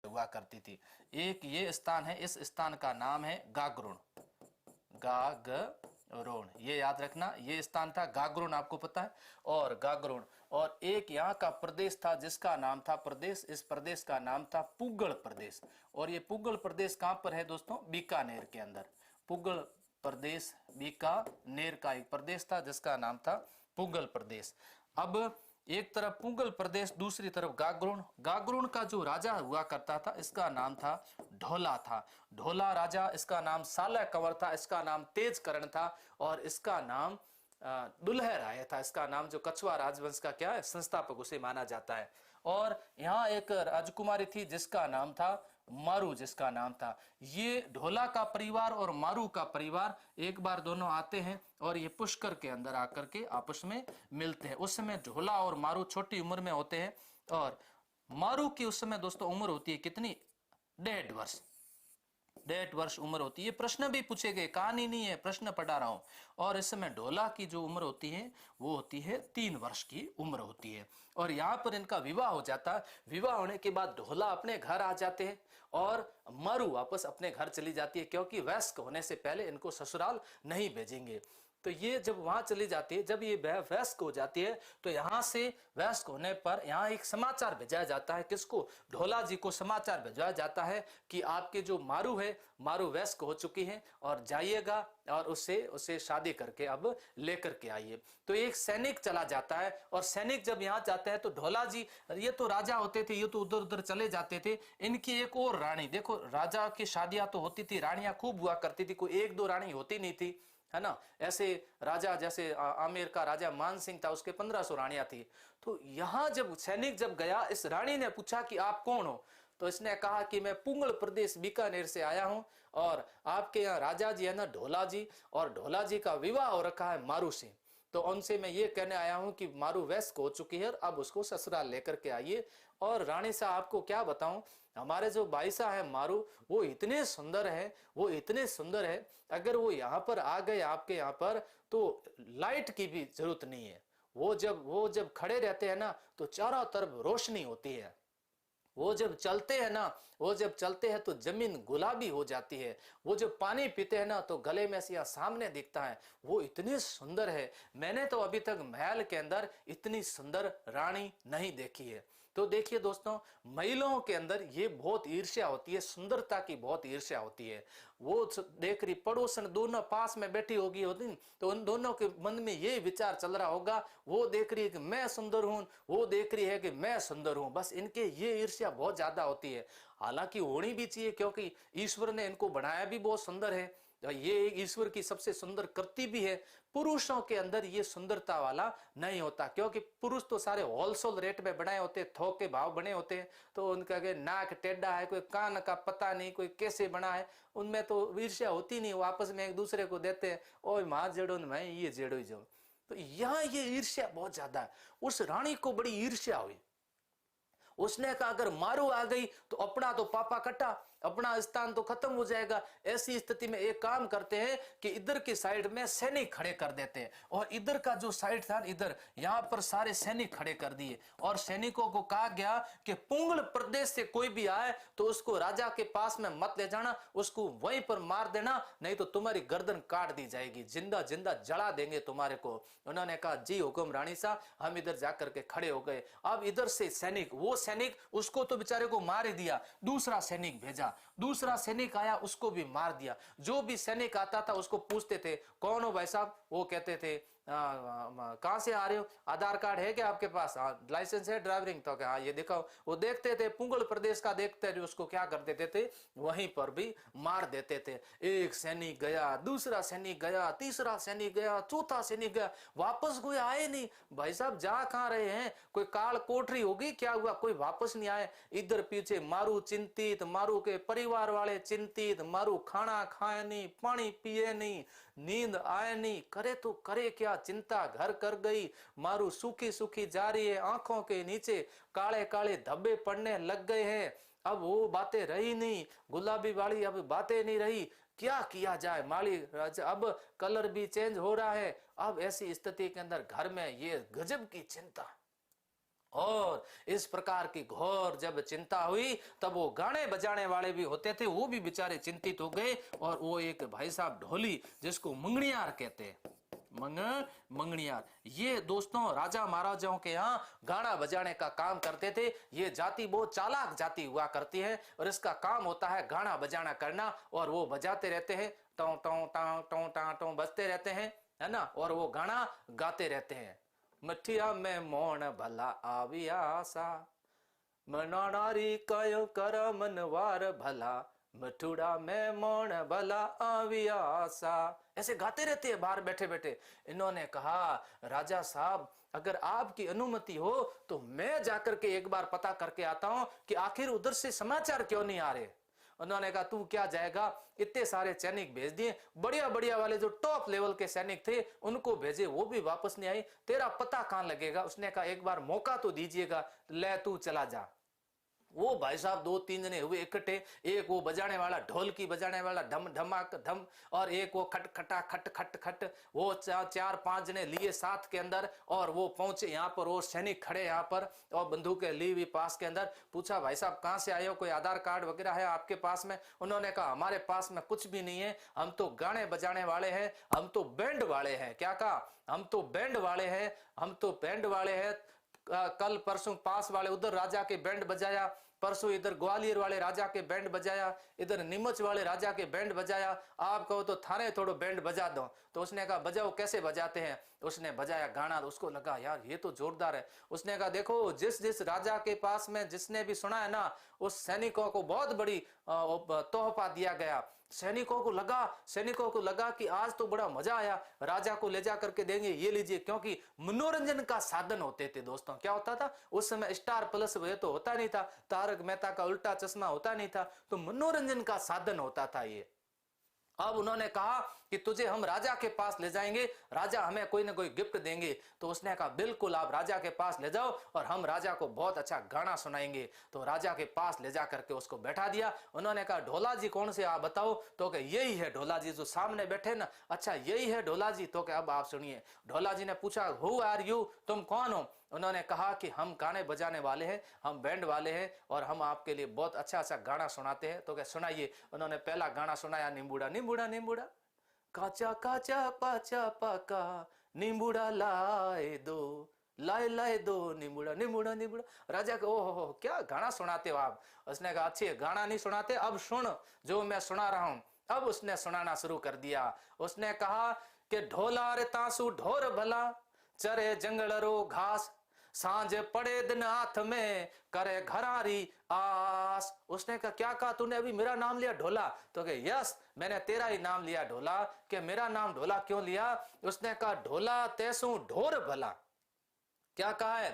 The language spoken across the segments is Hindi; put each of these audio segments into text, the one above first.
हुआ करती थी। एक ये स्थान है, इस स्थान का नाम है गागरोन। गागरोन, ये याद रखना, ये स्थान था गागरोन, आपको पता है। और गागरोन, और एक यहाँ का प्रदेश था जिसका नाम था प्रदेश, इस प्रदेश का नाम था पुगल प्रदेश। और ये पुगल प्रदेश कहाँ पर है दोस्तों? बीकानेर के अंदर। पुगल प्रदेश बीकानेर का एक प्रदेश था जिसका नाम था पुगल प्रदेश। अब एक तरफ पुगल प्रदेश, दूसरी तरफ गागरोन। गागरोन का जो राजा हुआ करता था इसका नाम था ढोला था। ढोला राजा, इसका नाम साला कंवर था, इसका नाम तेज करण था, और इसका नाम दुल्ह राय था। इसका नाम जो कछवा राजवंश का क्या है, संस्थापक उसे माना जाता है। और यहाँ एक राजकुमारी थी जिसका नाम था मारू, जिसका नाम था। ये ढोला का परिवार और मारू का परिवार एक बार दोनों आते हैं और ये पुष्कर के अंदर आकर के आपस में मिलते हैं। उस समय ढोला और मारू छोटी उम्र में होते हैं, और मारू की उस समय दोस्तों उम्र होती है कितनी? 1.5 वर्ष। 1.5 वर्ष उम्र होती है। प्रश्न भी पूछे गए, कहानी नहीं है, प्रश्न पढ़ा रहा हूं। और इस समय ढोला की जो उम्र होती है वो होती है 3 वर्ष की उम्र होती है। और यहाँ पर इनका विवाह हो जाता है। विवाह होने के बाद ढोला अपने घर आ जाते हैं और मारू वापस अपने घर चली जाती है, क्योंकि वयस्क होने से पहले इनको ससुराल नहीं भेजेंगे। तो ये जब वहां चली जाती है, जब ये वयस्क हो जाती है, तो यहां से वयस्क होने पर यहाँ एक समाचार भेजा जाता है। किसको? ढोला जी को समाचार भेजा जाता है कि आपके जो मारू है, मारू वयस्क हो चुकी है और जाइएगा और उससे शादी करके अब लेकर के आइए। तो एक सैनिक चला जाता है, और सैनिक जब यहाँ जाते हैं तो ढोला जी, ये तो राजा होते थे, ये तो उधर उधर चले जाते थे। इनकी एक और रानी, देखो राजा की शादियां तो होती थी, रानियां खूब हुआ करती थी, कोई 1-2 रानी होती नहीं थी, है ना। ऐसे राजा, जैसे आमेर का राजा मान सिंह था, उसके 1500 रानियां थी। तो यहां जब सैनिक जब गया, इस रानी ने पूछा कि आप कौन हो? तो इसने कहा कि मैं पुंगल प्रदेश बीकानेर से आया हूं, और आपके यहाँ राजा जी है ना, ढोला जी, और ढोला जी का विवाह हो रखा है मारू से। तो उनसे मैं ये कहने आया हूं कि मारू वयस्क हो चुकी है, अब उसको ससुराल लेकर के आइए। और रानी साहब आपको क्या बताऊं, हमारे जो भाई साहब है मारू, वो इतने सुंदर है, वो इतने सुंदर है, अगर वो यहाँ पर आ गए आपके यहाँ पर तो लाइट की भी जरूरत नहीं है। वो जब खड़े रहते हैं ना तो चारों तरफ रोशनी होती है। वो जब चलते हैं ना, वो जब चलते हैं तो जमीन गुलाबी हो जाती है। वो जब पानी पीते हैं ना तो गले में से यहाँ सामने दिखता है। वो इतनी सुंदर है, मैंने तो अभी तक महल के अंदर इतनी सुंदर रानी नहीं देखी है। तो देखिए दोस्तों, महिलाओं के अंदर ये बहुत ईर्ष्या होती है, सुंदरता की बहुत ईर्ष्या होती है। वो देख रही, पड़ोसन दोनों पास में बैठी होगी होती, तो उन दोनों के मन में ये विचार चल रहा होगा, वो देख रही है कि मैं सुंदर हूं, वो देख रही है कि मैं सुंदर हूं। बस इनके ये ईर्ष्या बहुत ज्यादा होती है। हालांकि होनी भी चाहिए, क्योंकि ईश्वर ने इनको बनाया भी बहुत सुंदर है, ये ईश्वर की सबसे सुंदर कृति भी है। पुरुषों के अंदर ये सुंदरता वाला नहीं होता, क्योंकि पुरुष तो सारे होलसेल रेट में बनाए होते, थोक के भाव बने होते हैं। तो उनका नाक टेढ़ा है, कोई कान का पता नहीं, कोई कैसे बना है, उनमें तो ईर्ष्या होती नहीं। वो आपस में एक दूसरे को देते हैं, ओ मां जेड़ो मैं ये जेड़ो ही जाऊं। तो यहाँ ये ईर्ष्या बहुत ज्यादा है। उस रानी को बड़ी ईर्ष्या हुई। उसने कहा अगर मारू आ गई तो अपना तो पापा कटा, अपना स्थान तो खत्म हो जाएगा। ऐसी स्थिति में एक काम करते हैं कि इधर की साइड में सैनिक खड़े कर देते हैं, और इधर का जो साइड था इधर, यहां पर सारे सैनिक खड़े कर दिए। और सैनिकों को कहा गया कि पुंगल प्रदेश से कोई भी आए तो उसको राजा के पास में मत ले जाना, उसको वहीं पर मार देना, नहीं तो तुम्हारी गर्दन काट दी जाएगी, जिंदा जिंदा जला देंगे तुम्हारे को। उन्होंने कहा जी हुक्म रानी साहब। हम इधर जाकर के खड़े हो गए। अब इधर से सैनिक, वो सैनिक उसको तो बेचारे को मार ही दिया, दूसरा सैनिक भेजा, दूसरा सैनिक आया, उसको भी मार दिया। जो भी सैनिक आता था उसको पूछते थे कौन हो भाई साहब, वो कहते थे कहां से आ रहे हो, आधार कार्ड है क्या आपके पास, लाइसेंस है ड्राइविंग, तो क्या ये दिखाओ। वो देखते थे पुंगल प्रदेश का, देखते थे उसको क्या कर देते थे, वहीं पर भी मार देते थे। एक सैनिक गया, दूसरा सैनिक गया, तीसरा सैनिक गया, चौथा सैनिक गया, वापस कोई आए नहीं। भाई साहब जा कहां रहे हैं, कोई काल कोठरी होगी, क्या हुआ, कोई वापस नहीं आए। इधर पीछे मारू चिंतित, मारू के परिवार वाले चिंतित, मारू खाना खाए नहीं, पानी पिए नहीं, नींद आए नहीं, करे तो करे क्या, चिंता घर कर गई। मारू सूखी सूखी जा रही है, आंखों के नीचे काले काले धब्बे पड़ने लग गए हैं। अब वो बातें रही नहीं, गुलाबी वाली अब बातें नहीं रही, क्या किया जाए माली, अब कलर भी चेंज हो रहा है। अब ऐसी स्थिति के अंदर घर में ये गजब की चिंता। और इस प्रकार की घोर जब चिंता हुई तब वो गाने बजाने वाले भी होते थे, वो भी बेचारे चिंतित हो गए। और वो एक भाई साहब ढोली, जिसको मंगनियार कहते हैं, मंगनियार, ये दोस्तों राजा महाराजाओं के यहाँ गाना बजाने का काम करते थे। ये जाति बहुत चालाक जाति हुआ करती है और इसका काम होता है गाना बजाना करना, और वो बजाते रहते हैं, टों टों टां टों टां टों बजते रहते हैं, है ना, और वो गाना गाते रहते हैं। मठिया में मोण भला आविया सा, मनारी कयो कर मनवार भला, मठुड़ा में मोण भला आविया सा, ऐसे गाते रहते हैं बाहर बैठे बैठे। इन्होंने कहा राजा साहब अगर आपकी अनुमति हो तो मैं जाकर के एक बार पता करके आता हूं कि आखिर उधर से समाचार क्यों नहीं आ रहे। उन्होंने कहा तू क्या जाएगा, इतने सारे सैनिक भेज दिए, बढ़िया बढ़िया वाले जो टॉप लेवल के सैनिक थे उनको भेजे, वो भी वापस नहीं आई, तेरा पता कहां लगेगा। उसने कहा एक बार मौका तो दीजिएगा, ले तू चला जा। वो भाई साहब 2-3 जने हुए इकट्ठे, एक वो बजाने वाला ढोल की बजाने वाला ढम ढमाक ढम, और एक वो खट खटा खट खट खट, वो 4-5 जने लिए साथ के अंदर, और वो पहुंचे यहाँ पर, वो सैनिक खड़े यहाँ पर और बंदूकें ली हुई पास के अंदर। पूछा भाई साहब कहाँ से आए हो, कोई आधार कार्ड वगैरह है आपके पास में? उन्होंने कहा हमारे पास में कुछ भी नहीं है, हम तो गाने बजाने वाले हैं, हम तो बैंड वाले हैं। क्या कहा? हम तो बैंड वाले हैं, हम तो बैंड वाले हैं। कल परसों पास वाले उधर राजा के बैंड बजाया, परसों इधर ग्वालियर वाले राजा के बैंड बजाया, इधर नीमच वाले राजा के बैंड बजाया, आप कहो तो थाने थोड़ो बैंड बजा दो। तो उसने कहा बजाओ, कैसे बजाते हैं? उसने बजाया गाना, उसको लगा यार ये तो जोरदार है। उसने कहा देखो जिस जिस राजा के पास में जिसने भी सुना है ना, उस सैनिकों को बहुत बड़ी तोहफा दिया गया। सैनिकों को लगा कि आज तो बड़ा मजा आया, राजा को ले जा करके देंगे, ये लीजिए, क्योंकि मनोरंजन का साधन होते थे दोस्तों। क्या होता था उस समय? स्टार प्लस ये तो होता नहीं था, तारक मेहता का उल्टा चश्मा होता नहीं था, तो मनोरंजन का साधन होता था ये। अब उन्होंने कहा कि तुझे हम राजा के पास ले जाएंगे, राजा हमें कोई ना कोई गिफ्ट देंगे। तो उसने कहा बिल्कुल आप राजा के पास ले जाओ और हम राजा को बहुत अच्छा गाना सुनाएंगे। तो राजा के पास ले जा करके उसको बैठा दिया। उन्होंने कहा ढोला जी कौन से आप बताओ? तो कि यही है ढोला जी जो सामने बैठे ना। अच्छा यही है ढोला जी? तो कि अब आप सुनिए। ढोला जी ने पूछा हु आर यू, तुम कौन हो? उन्होंने कहा कि हम गाने बजाने वाले हैं, हम बैंड वाले हैं और हम आपके लिए बहुत अच्छा अच्छा गाना सुनाते हैं। तो क्या सुनाइए। उन्होंने पहला गाना सुनाया, नींबूड़ा नींबूड़ा नींबूड़ा, काचा काचा पाचा पाका, नींबूड़ा लाए दो, लाए लाए दो, नींबूड़ा नींबूड़ा नींबूड़ा। राजा को ओहो क्या गाना सुनाते हो आप? उसने कहा अच्छे गाना नहीं सुनाते, अब सुन जो मैं सुना रहा हूं। अब उसने सुनाना शुरू कर दिया। उसने कहा कि ढोला रे तांसू ढोर भला, चरे जंगलरो घास, सांझ पड़े दिन हाथ में, करे घरारी आस। उसने कहा क्या कहा तूने? अभी मेरा नाम लिया ढोला? तो कहे यस मैंने तेरा ही नाम लिया ढोला। कि मेरा नाम ढोला क्यों लिया? उसने कहा ढोला तैसू ढोर भला। क्या कहा है?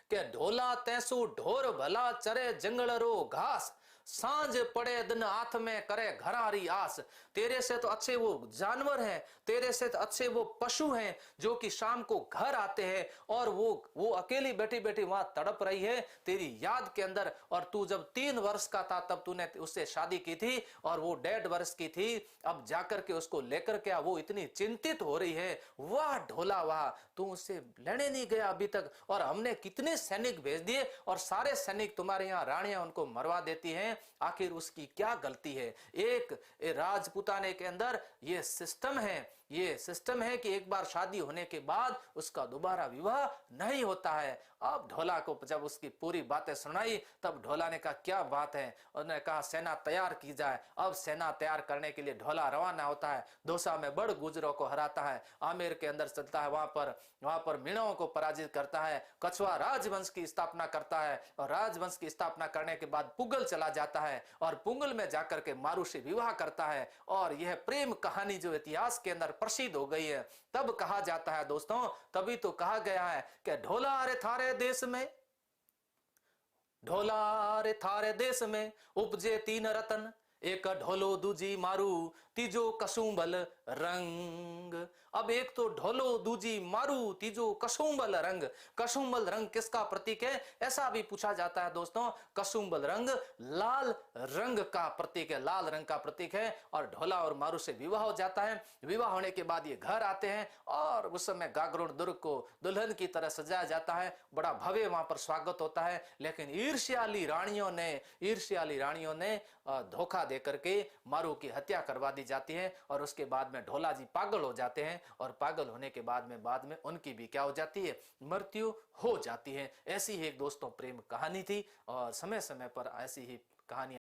कि ढोला तैसू ढोर भला, चरे जंगलरो घास, सांझ पड़े दिन हाथ में, करे घरारी आस। तेरे से तो अच्छे वो जानवर हैं, तेरे से तो अच्छे वो पशु हैं जो कि शाम को घर आते हैं और वो अकेली बैठी बैठी वहां तड़प रही है तेरी याद के अंदर। और तू जब 3 वर्ष का था तब तूने उससे शादी की थी और वो 1.5 वर्ष की थी। अब जाकर के उसको लेकर के वो इतनी चिंतित हो रही है। वाह ढोला वाह, तू उससे लेने नहीं गया अभी तक, और हमने कितने सैनिक भेज दिए और सारे सैनिक तुम्हारे यहाँ रानियां उनको मरवा देती हैं। आखिर उसकी क्या गलती है? एक राजपूताने के अंदर ये सिस्टम है कि एक बार शादी होने के बाद उसका दोबारा विवाह नहीं होता है। अब ढोला को जब उसकी पूरी बातें सुनाई तब ढोला ने कहा क्या बात है? उन्होंने कहा सेना तैयार की जाए। अब सेना तैयार करने के लिए ढोला रवाना होता है। दौसा में बड़ गुजरों को हराता है, आमेर के अंदर चलता है, वहां पर मीणों को पराजित करता है, कछवा राजवंश की स्थापना करता है और राजवंश की स्थापना करने के बाद पुगल चला जाता है और पुगल में जाकर के मारू से विवाह करता है। और यह प्रेम कहानी जो इतिहास के अंदर प्रसिद्ध हो गई है। तब कहा जाता है दोस्तों, तभी तो कहा गया है कि ढोला रे थारे देश में, ढोला रे थारे देश में उपजे 3 रतन, एक ढोलो दूजी मारू तीजो कसुंबल रंग। अब एक तो ढोलो दूजी मारू तीजो कसुंबल रंग। कसुंबल रंग किसका प्रतीक है, ऐसा भी पूछा जाता है दोस्तों। कसुंबल रंग लाल रंग का प्रतीक है, लाल रंग का प्रतीक है। और ढोला और मारू से विवाह हो जाता है। विवाह होने के बाद ये घर आते हैं और उस समय गागरोन दुर्ग को दुल्हन की तरह सजाया जाता है। बड़ा भव्य वहां पर स्वागत होता है। लेकिन ईर्ष्याली रानियों ने धोखा देकर के मारू की हत्या करवा दी जाती है। और उसके बाद में ढोला जी पागल हो जाते हैं। और पागल होने के बाद में उनकी भी क्या हो जाती है, मृत्यु हो जाती है। ऐसी ही एक दोस्तों प्रेम कहानी थी। और समय समय पर ऐसी ही कहानी